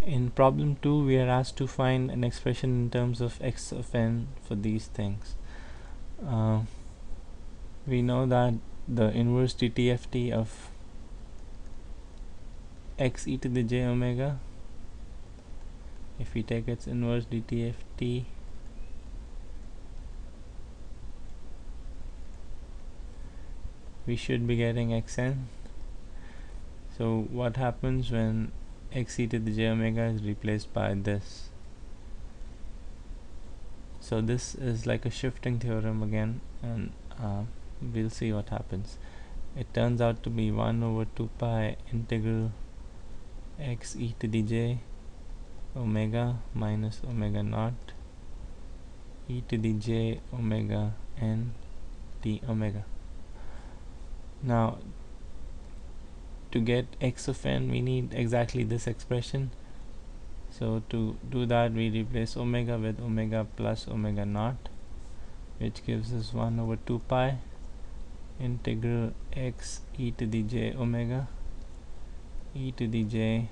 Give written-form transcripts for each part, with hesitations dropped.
In problem 2, we are asked to find an expression in terms of x of n for these things. We know that the inverse dtft of x e to the j omega, if we take its inverse dtft, we should be getting xn. So what happens when x e to the j omega is replaced by this? So this is like a shifting theorem again, and we'll see what happens. It turns out to be 1 over 2 pi integral x e to the j omega minus omega naught e to the j omega n d omega. Now to get x of n, we need exactly this expression. So to do that, we replace omega with omega plus omega naught, which gives us 1 over 2 pi integral x e to the j omega e to the j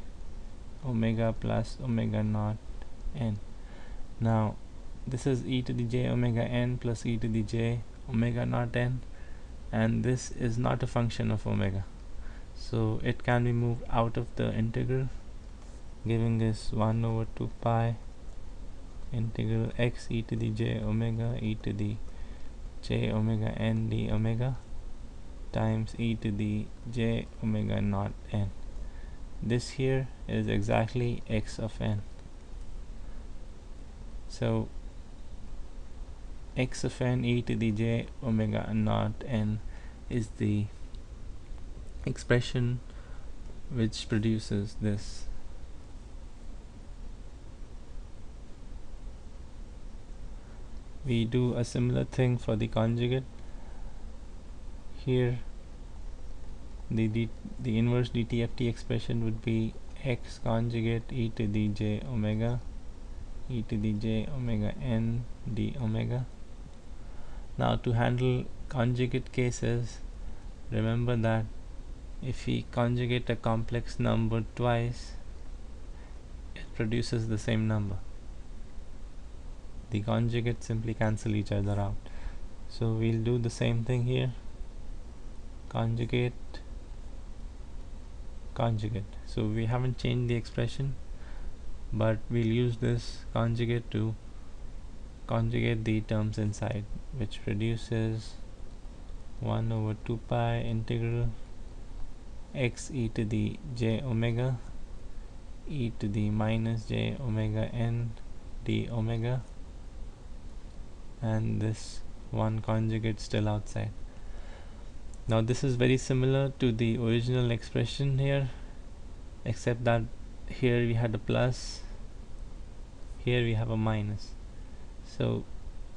omega plus omega naught n. Now this is e to the j omega n plus e to the j omega naught n, and this is not a function of omega, so it can be moved out of the integral, giving us 1 over 2 pi integral x e to the j omega e to the j omega n d omega times e to the j omega naught n. This here is exactly x of n. So x of n e to the j omega naught n is the expression which produces this. We do a similar thing for the conjugate. Here the inverse dtft expression would be x conjugate e to the j omega e to the j omega n d omega. Now to handle conjugate cases, remember that if we conjugate a complex number twice, it produces the same number. The conjugates simply cancel each other out. So we'll do the same thing here. Conjugate, conjugate. So we haven't changed the expression, but we'll use this conjugate to conjugate the terms inside, which produces 1 over 2 pi integral x e to the j omega e to the minus j omega n d omega, and this one conjugate still outside. Now this is very similar to the original expression here, except that here we had a plus, here we have a minus. So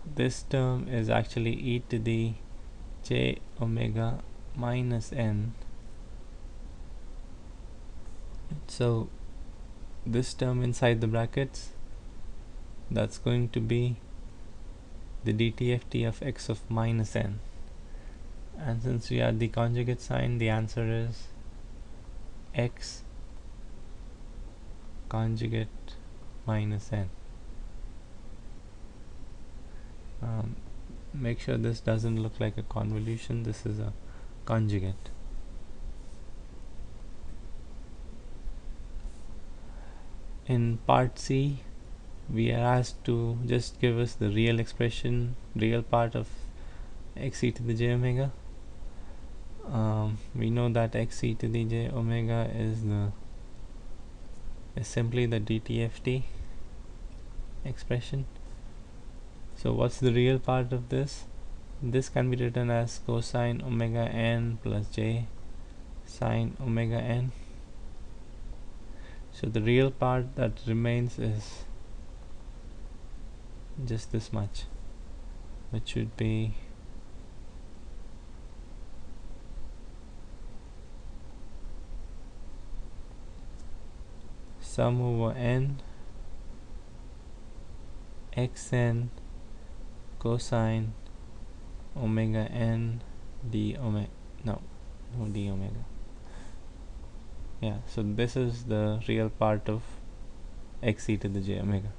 this term is actually e to the j omega minus n. So this term inside the brackets, that's going to be the dtft of x of minus n. And since we add the conjugate sign, the answer is x conjugate minus n. Make sure this doesn't look like a convolution. This is a conjugate. In part C, we are asked to just give us the real expression, real part of x e to the j omega. We know that x e to the j omega is simply the dtft expression. So what's the real part of this? This can be written as cosine omega n plus j sine omega n. So the real part that remains is just this much, which should be sum over n xn cosine omega n d omega, no d omega. Yeah, so this is the real part of x e to the j omega.